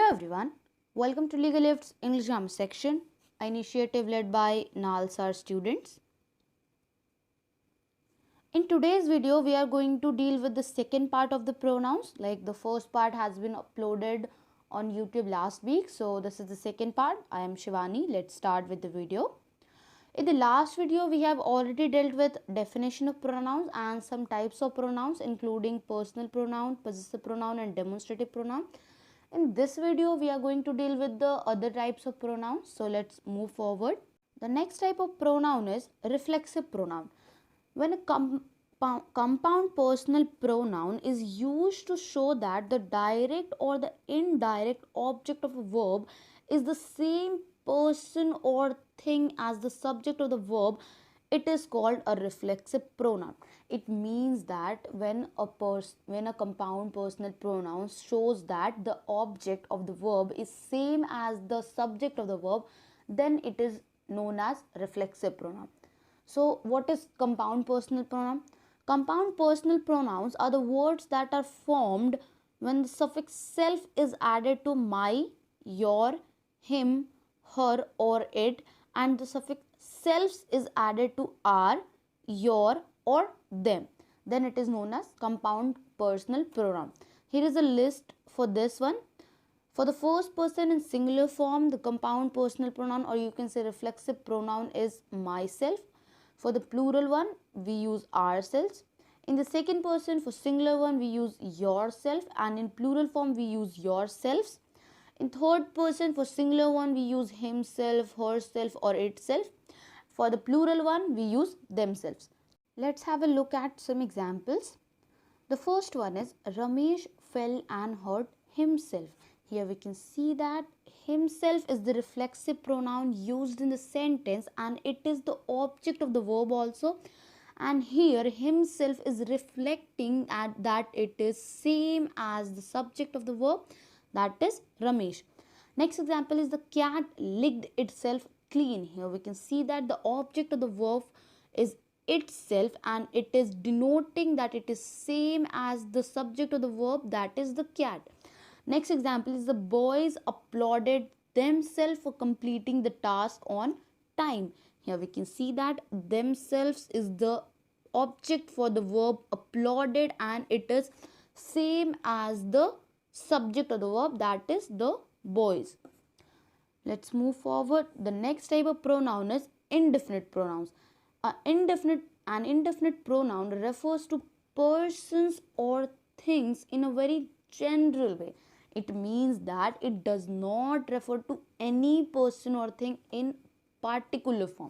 Hello everyone, welcome to LegaLift's English Grammar section, an initiative led by NALSAR students. In today's video, we are going to deal with the second part of the pronouns. Like the first part has been uploaded on YouTube last week, so this is the second part. I am Shivani. Let's start with the video. In the last video, we have already dealt with definition of pronouns and some types of pronouns, including personal pronoun, possessive pronoun and demonstrative pronoun. In this video, we are going to deal with the other types of pronouns. So let's move forward. The next type of pronoun is reflexive pronoun. When a compound personal pronoun is used to show that the direct or the indirect object of a verb is the same person or thing as the subject of the verb, it is called a reflexive pronoun. It means that when a compound personal pronoun shows that the object of the verb is same as the subject of the verb, then it is known as reflexive pronoun. So what is compound personal pronoun? Compound personal pronouns are the words that are formed when the suffix self is added to my, your, him, her or it, and the suffix selves is added to our, your or them. Then it is known as compound personal pronoun. Here is a list for this one. For the first person in singular form, the compound personal pronoun, or you can say reflexive pronoun, is myself. For the plural one, we use ourselves. In the second person, for singular one, we use yourself, and in plural form, we use yourselves. In third person, for singular one, we use himself, herself or itself. For the plural one, we use themselves. Let's have a look at some examples. The first one is Ramesh fell and hurt himself. Here we can see that himself is the reflexive pronoun used in the sentence and it is the object of the verb also. And here himself is reflecting at that it is same as the subject of the verb, that is Ramesh. Next example is the cat licked itself clean. Here we can see that the object of the verb is itself and it is denoting that it is same as the subject of the verb, that is the cat. Next example is the boys applauded themselves for completing the task on time. Here we can see that themselves is the object for the verb applauded and it is same as the subject of the verb, that is the boys. Let's move forward. The next type of pronoun is indefinite pronouns. An indefinite pronoun refers to persons or things in a very general way. It means that it does not refer to any person or thing in particular form.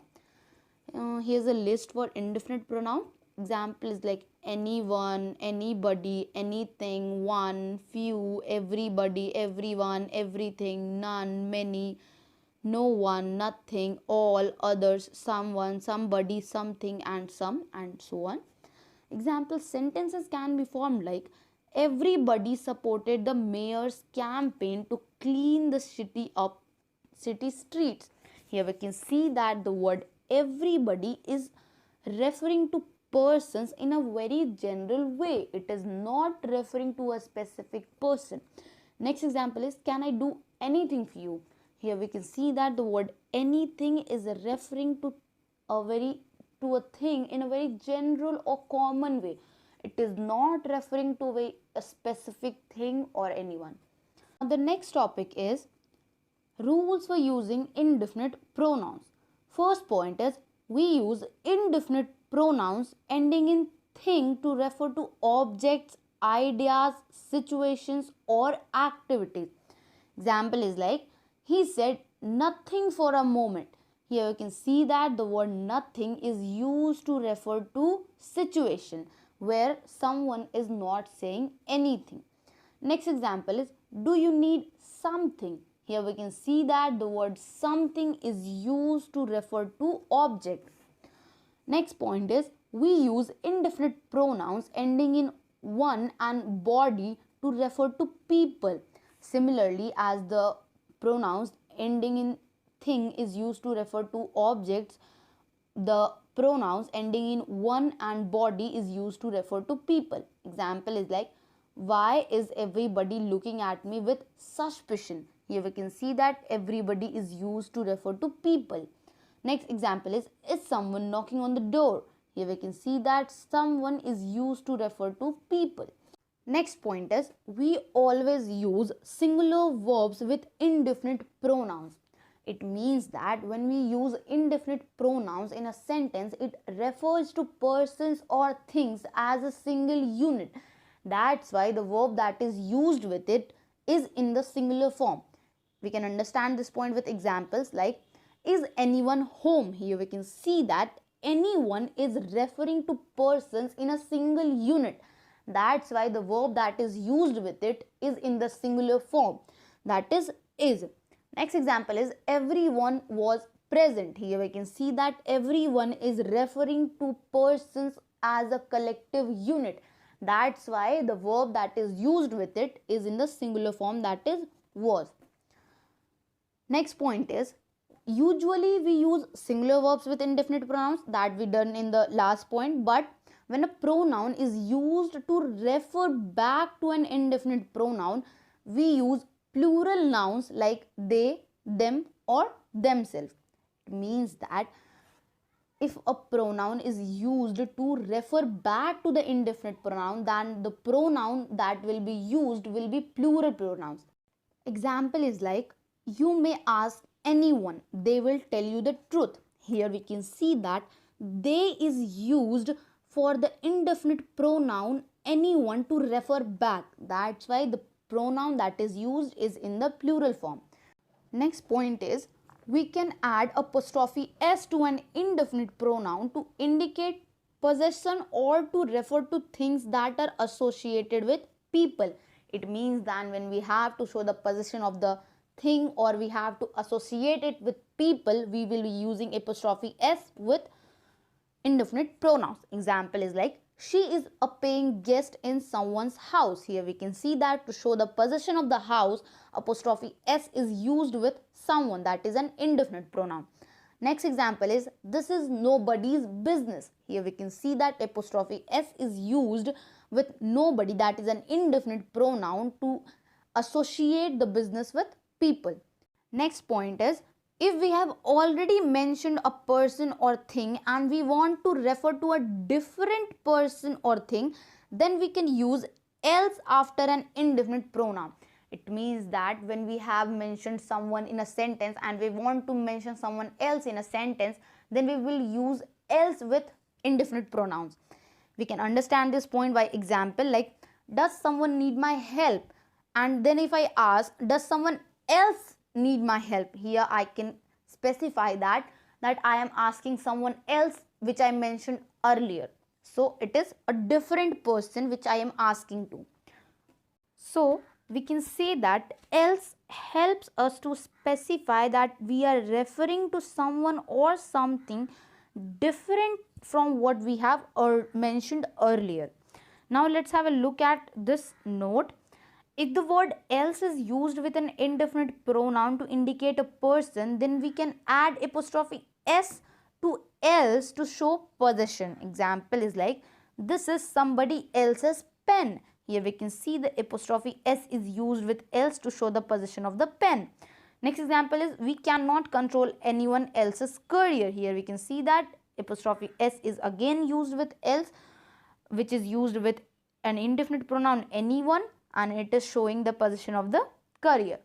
Here's a list for indefinite pronoun. Example is like anyone, anybody, anything, one, few, everybody, everyone, everything, none, many, no one, nothing, all, others, someone, somebody, something, and some, and so on. Example sentences can be formed like everybody supported the mayor's campaign to clean the city streets. Here we can see that the word everybody is referring to persons in a very general way. It is not referring to a specific person. Next example is can I do anything for you? Here we can see that the word anything is referring to a thing in a very general or common way. It is not referring to a specific thing or anyone. The next topic is rules for using indefinite pronouns. First point is we use indefinite pronouns ending in thing to refer to objects, ideas, situations or activities. Example is like he said nothing for a moment. Here you can see that the word nothing is used to refer to situation where someone is not saying anything. Next example is do you need something? Here we can see that the word something is used to refer to object. Next point is we use indefinite pronouns ending in one and body to refer to people. Similarly, as the pronouns ending in thing is used to refer to objects, the pronouns ending in one and body is used to refer to people. Example is like why is everybody looking at me with suspicion? Here we can see that everybody is used to refer to people. Next example is someone knocking on the door? Here we can see that someone is used to refer to people. Next point is, we always use singular verbs with indefinite pronouns. It means that when we use indefinite pronouns in a sentence, it refers to persons or things as a single unit. That's why the verb that is used with it is in the singular form. We can understand this point with examples like, is anyone home? Here we can see that anyone is referring to persons in a single unit. That's why the verb that is used with it is in the singular form, that is. Next example is, everyone was present. Here we can see that everyone is referring to persons as a collective unit. That's why the verb that is used with it is in the singular form, that is was. Next point is, usually we use singular verbs with indefinite pronouns, that we done in the last point, but when a pronoun is used to refer back to an indefinite pronoun, we use plural nouns like they, them or themselves. It means that if a pronoun is used to refer back to the indefinite pronoun, then the pronoun that will be used will be plural pronouns. Example is like, you may ask anyone, they will tell you the truth. Here we can see that they is used for the indefinite pronoun anyone to refer back. That's why the pronoun that is used is in the plural form. Next point is, we can add apostrophe s to an indefinite pronoun to indicate possession or to refer to things that are associated with people. It means that when we have to show the possession of the thing or we have to associate it with people, we will be using apostrophe s with indefinite pronouns. Example is like, she is a paying guest in someone's house. Here we can see that to show the possession of the house, apostrophe s is used with someone, that is an indefinite pronoun. Next example is, this is nobody's business. Here we can see that apostrophe s is used with nobody, that is an indefinite pronoun, to associate the business with people. Next point is, if we have already mentioned a person or thing and we want to refer to a different person or thing, then we can use else after an indefinite pronoun. It means that when we have mentioned someone in a sentence and we want to mention someone else in a sentence, then we will use else with indefinite pronouns. We can understand this point by example like, does someone need my help? And then if I ask, does someone else need my help? Here I can specify that I am asking someone else which I mentioned earlier. So it is a different person which I am asking to. So we can say that else helps us to specify that we are referring to someone or something different from what we have mentioned earlier. Now let's have a look at this note. If the word else is used with an indefinite pronoun to indicate a person, then we can add apostrophe s to else to show possession. Example is like, this is somebody else's pen. Here we can see the apostrophe s is used with else to show the possession of the pen. Next example is, we cannot control anyone else's career. Here we can see that apostrophe s is again used with else, which is used with an indefinite pronoun anyone, and it is showing the possession of the career.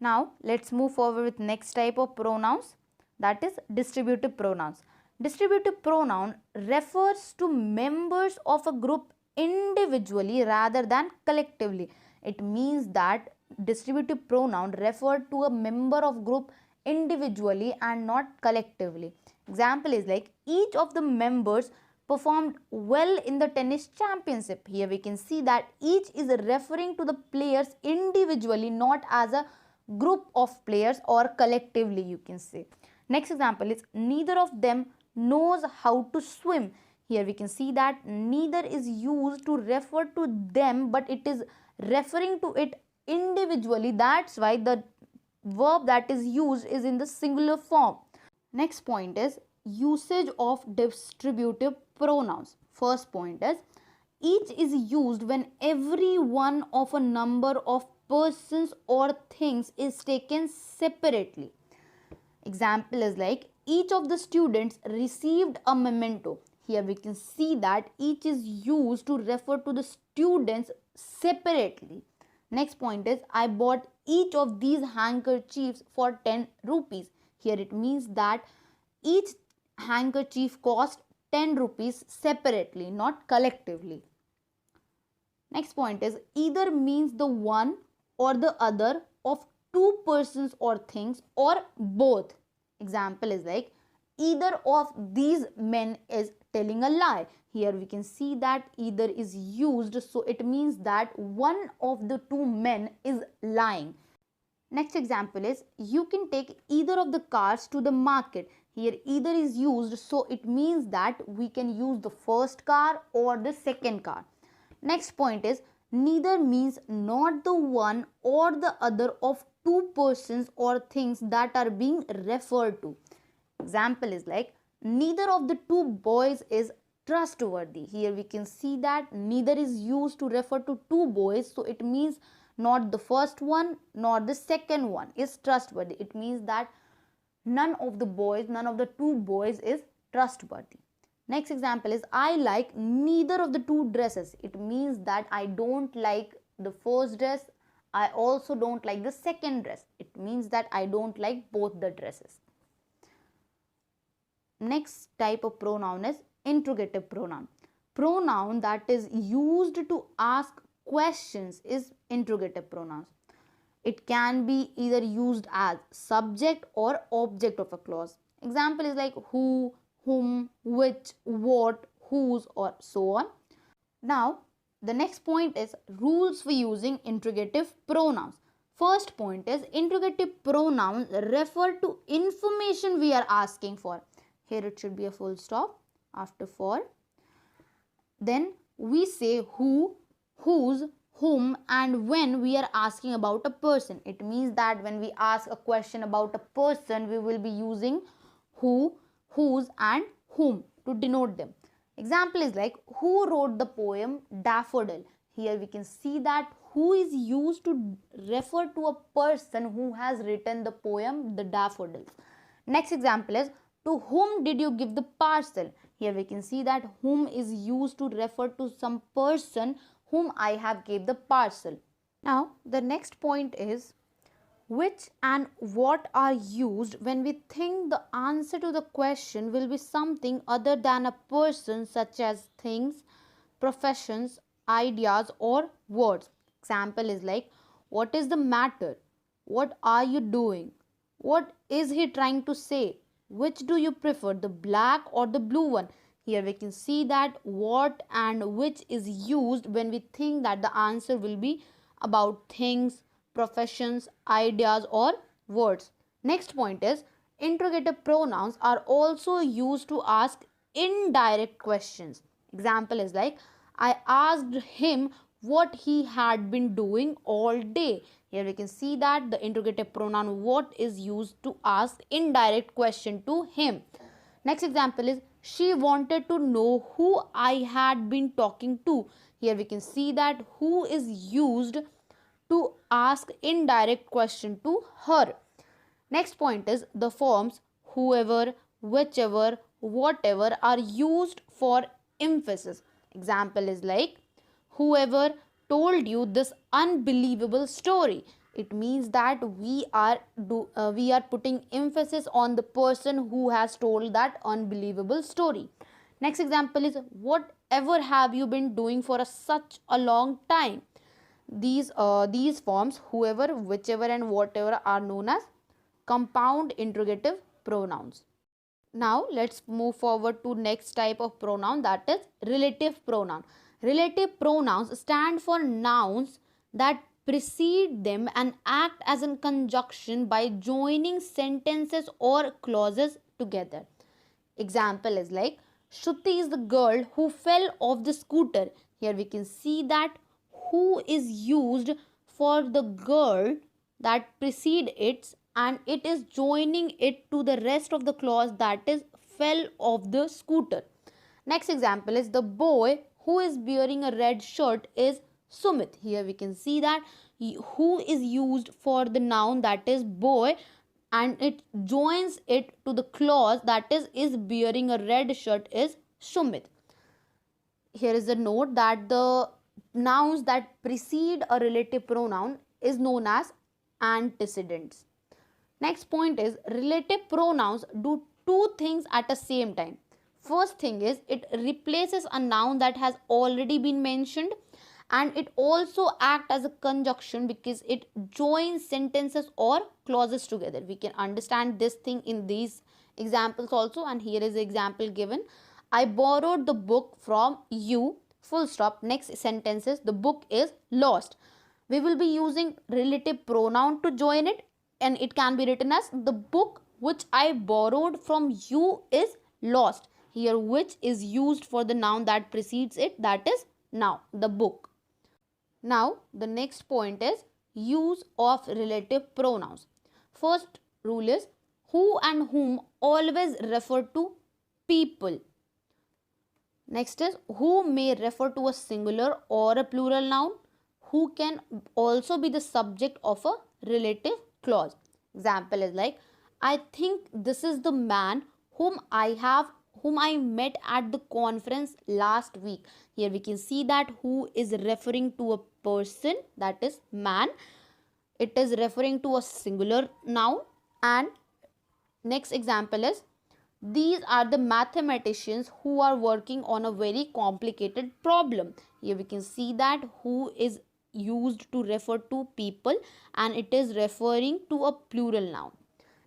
Now let's move forward with next type of pronouns, that is distributive pronouns. Distributive pronoun refers to members of a group individually rather than collectively. It means that distributive pronoun refer to a member of group individually and not collectively. Example is like, each of the members performed well in the tennis championship. Here we can see that each is referring to the players individually, not as a group of players or collectively, you can say. Next example is, neither of them knows how to swim. Here we can see that neither is used to refer to them, but it is referring to it individually. That's why the verb that is used is in the singular form. Next point is usage of distributive pronouns. First point is, Each is used when every one of a number of persons or things is taken separately. Example is like each of the students received a memento. Here we can see that each is used to refer to the students separately. Next point is I bought each of these handkerchiefs for 10 rupees. Here it means that each handkerchief cost 10 rupees separately, not collectively. Next point is either means the one or the other of two persons or things or both. Example is like either of these men is telling a lie. Here we can see that either is used, so it means that one of the two men is lying. Next example is you can take either of the cars to the market. Here either is used, so it means that we can use the first car or the second car. Next point is neither means not the one or the other of two persons or things that are being referred to. Example is like neither of the two boys is trustworthy. Here we can see that neither is used to refer to two boys, so it means not the first one nor the second one is trustworthy. It means that none of the two boys is trustworthy. Next example is I like neither of the two dresses. It means that I don't like the first dress, I also don't like the second dress. It means that I don't like both the dresses. Next type of pronoun is interrogative pronoun. Pronoun that is used to ask questions is interrogative pronouns. It can be either used as subject or object of a clause. Example is like who, whom, which, what, whose, or so on. Now, the next point is rules for using interrogative pronouns. First point is interrogative pronouns refer to information we are asking for. Here it should be a full stop after for. Then we say who, whose, whom, and when we are asking about a person. It means that when we ask a question about a person, we will be using who, whose, and whom to denote them. Example is like who wrote the poem Daffodil. Here we can see that who is used to refer to a person who has written the poem The Daffodils. Next example is to whom did you give the parcel. Here we can see that whom is used to refer to some person whom I have gave the parcel. Now the next point is which and what are used when we think the answer to the question will be something other than a person, such as things, professions, ideas, or words. Example is like what is the matter, what are you doing, what is he trying to say, which do you prefer, the black or the blue one. Here we can see that what and which is used when we think that the answer will be about things, professions, ideas, or words. Next point is interrogative pronouns are also used to ask indirect questions. Example is like I asked him what he had been doing all day. Here we can see that the interrogative pronoun what is used to ask indirect question to him. Next example is she wanted to know who I had been talking to. Here we can see that who is used to ask indirect question to her. Next point is the forms whoever, whichever, whatever are used for emphasis. Example is like whoever told you this unbelievable story. It means that we are putting emphasis on the person who has told that unbelievable story. Next example is whatever have you been doing for such a long time. These forms whoever, whichever, and whatever are known as compound interrogative pronouns. Now let's move forward to next type of pronoun, that is relative pronoun. Relative pronouns stand for nouns that precede them and act as a conjunction by joining sentences or clauses together. Example is like Shruti is the girl who fell off the scooter. Here we can see that who is used for the girl that precede it, and it is joining it to the rest of the clause, that is fell off the scooter. Next example is the boy who is wearing a red shirt is Sumit. Here we can see that who is used for the noun that is boy, and it joins it to the clause that is wearing a red shirt is Sumit. Here is a note that the nouns that precede a relative pronoun is known as antecedents. Next point is relative pronouns do two things at the same time. First thing is it replaces a noun that has already been mentioned, and it also acts as a conjunction because it joins sentences or clauses together. We can understand this thing in these examples also, and here is the example given. I borrowed the book from you, full stop. Next sentence is the book is lost. We will be using relative pronoun to join it, and it can be written as the book which I borrowed from you is lost. Here which is used for the noun that precedes it, that is now the book. Now the next point is use of relative pronouns. First rule is who and whom always refer to people. Next is who may refer to a singular or a plural noun. Who can also be the subject of a relative clause. Example is like, I think this is the man whom I met at the conference last week. Here we can see that who is referring to a person, that is man. It is referring to a singular noun. And next example is, these are the mathematicians who are working on a very complicated problem. Here we can see that who is used to refer to people, and it is referring to a plural noun.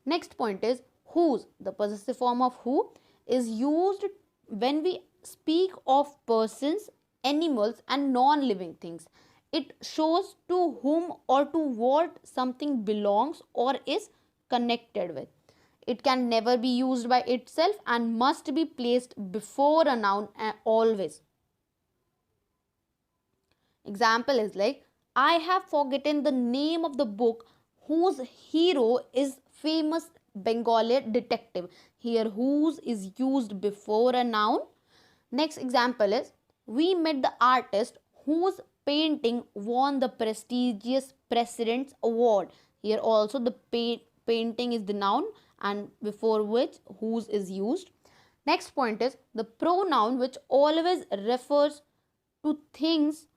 Next point is whose. The possessive form of who is used when we speak of persons, animals and non-living things. It shows to whom or to what something belongs or is connected with. It can never be used by itself and must be placed before a noun always. Example is like, I have forgotten the name of the book whose hero is famous Bengali detective. Here whose is used before a noun. Next example is, we met the artist whose painting won the prestigious President's Award. Here also the painting is the noun, and before which whose is used. Next point is the pronoun which always refers to things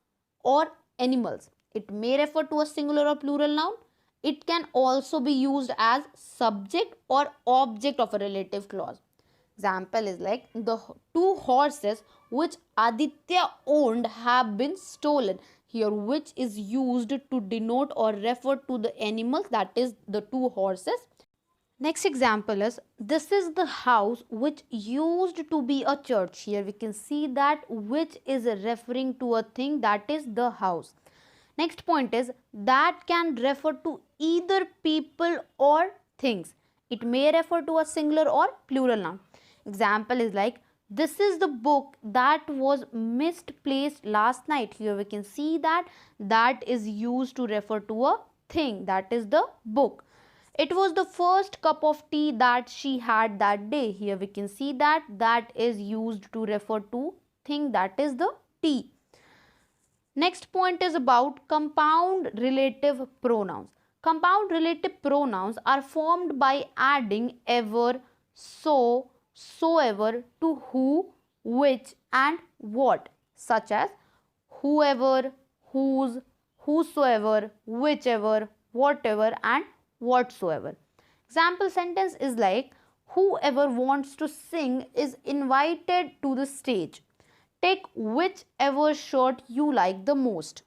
or animals. It may refer to a singular or plural noun. It can also be used as subject or object of a relative clause. Example is like, the two horses which Aditya owned have been stolen. Here which is used to denote or refer to the animals, that is the two horses. Next example is, this is the house which used to be a church. Here we can see that which is referring to a thing, that is the house. Next point is, that can refer to either people or things. It may refer to a singular or plural noun. Example is like, this is the book that was misplaced last night. Here we can see that is used to refer to a thing, that is the book. It was the first cup of tea that she had that day. Here we can see that is used to refer to thing, that is the tea. Next point is about compound relative pronouns. Compound relative pronouns are formed by adding ever, so, soever to who, which and what, such as whoever, whose, whosoever, whichever, whatever and whatsoever. Example sentence is like, whoever wants to sing is invited to the stage. Take whichever shirt you like the most.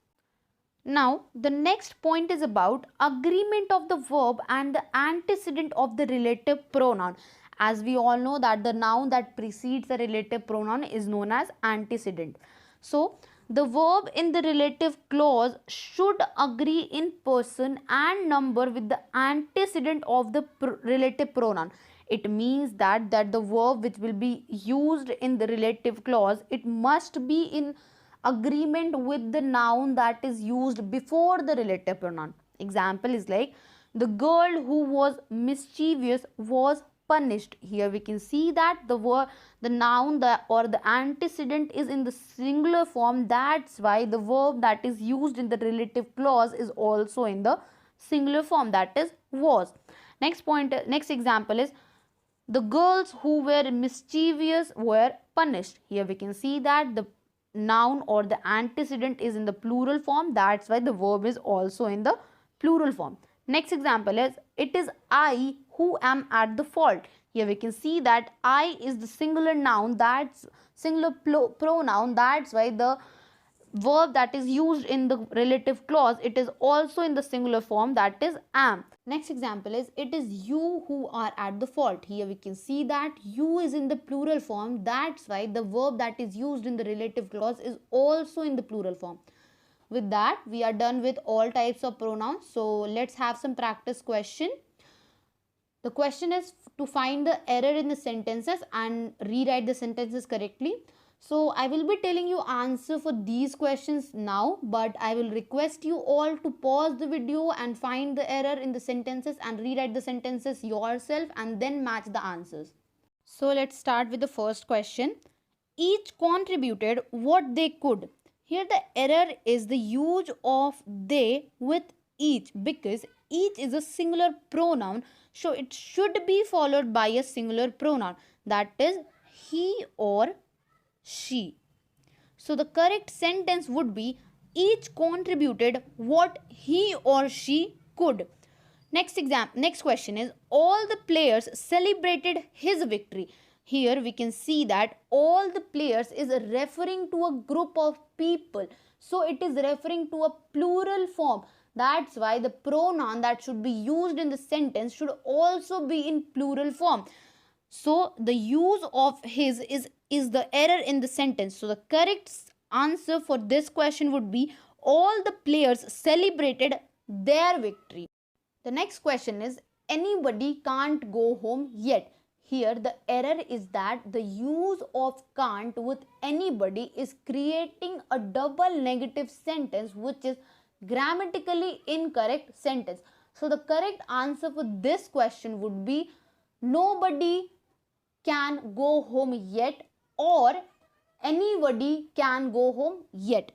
Now the next point is about agreement of the verb and the antecedent of the relative pronoun. As we all know that the noun that precedes the relative pronoun is known as antecedent. So the verb in the relative clause should agree in person and number with the antecedent of the relative pronoun. It means that the verb which will be used in the relative clause, it must be in agreement with the noun that is used before the relative pronoun. Example is like, the girl who was mischievous was punished. Here we can see that the noun or the antecedent is in the singular form. That's why the verb that is used in the relative clause is also in the singular form, that is was. Next example is the girls who were mischievous were punished. Here we can see that the noun or the antecedent is in the plural form. That's why the verb is also in the plural form. Next example is it is I who am at the fault. Here we can see that I is the singular noun, that's singular pronoun. That's why the verb that is used in the relative clause, it is also in the singular form, that is am. Next example is it is you who are at the fault. Here we can see that you is in the plural form. That's why the verb that is used in the relative clause is also in the plural form. With that, we are done with all types of pronouns. So let's have some practice question. The question is to find the error in the sentences and rewrite the sentences correctly. So I will be telling you answer for these questions now, but I will request you all to pause the video and find the error in the sentences and rewrite the sentences yourself and then match the answers. So let's start with the first question. Each contributed what they could. Here the error is the use of they with each, because each is a singular pronoun, so it should be followed by a singular pronoun, that is he or she. So the correct sentence would be each contributed what he or she could. Next question is all the players celebrated his victory. Here we can see that all the players is referring to a group of people, so it is referring to a plural form. That's why the pronoun that should be used in the sentence should also be in plural form. So the use of his is the error in the sentence. So the correct answer for this question would be all the players celebrated their victory. The next question is anybody can't go home yet. Here the error is that the use of can't with anybody is creating a double negative sentence, which is grammatically incorrect sentence. So the correct answer for this question would be nobody can go home yet or anybody can go home yet.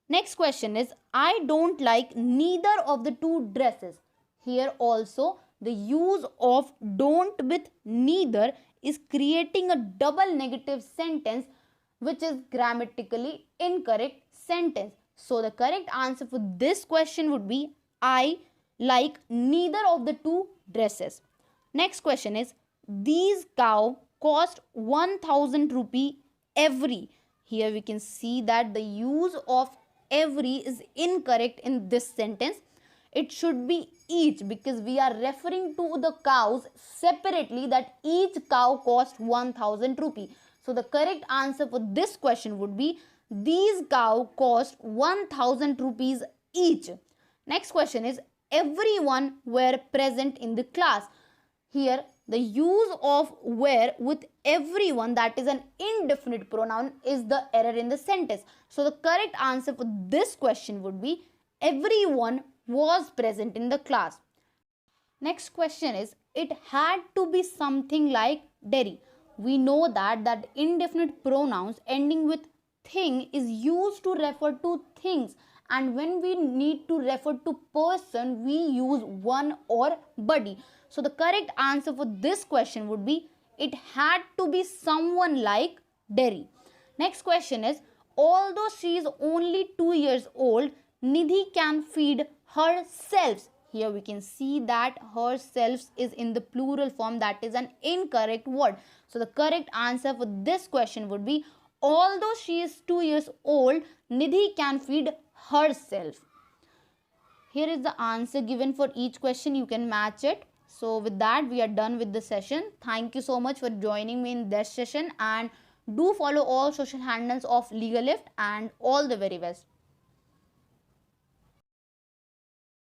Next question is I don't like neither of the two dresses. Here also the use of don't with neither is creating a double negative sentence, which is grammatically incorrect sentence. So the correct answer for this question would be I like neither of the two dresses. Next question is these cow cost 1000 rupee every. Here we can see that the use of every is incorrect in this sentence. It should be each, because we are referring to the cows separately, that each cow cost 1000 rupee. So the correct answer for this question would be these cow cost 1000 rupees each. Next question is everyone were present in the class. Here the use of were with everyone, that is an indefinite pronoun, is the error in the sentence. So the correct answer for this question would be everyone was present in the class. Next question is it had to be something like dairy. We know that indefinite pronouns ending with thing is used to refer to things, and when we need to refer to person we use one or body. So the correct answer for this question would be it had to be someone like dairy. Next question is although she is only 2 years old, Nidhi can feed herself. Here we can see that herself is in the plural form, that is an incorrect word. So the correct answer for this question would be although she is 2 years old, Nidhi can feed herself. Here is the answer given for each question. You can match it. So with that we are done with the session. Thank you so much for joining me in this session, and do follow all social handles of LegaLift, and all the very best.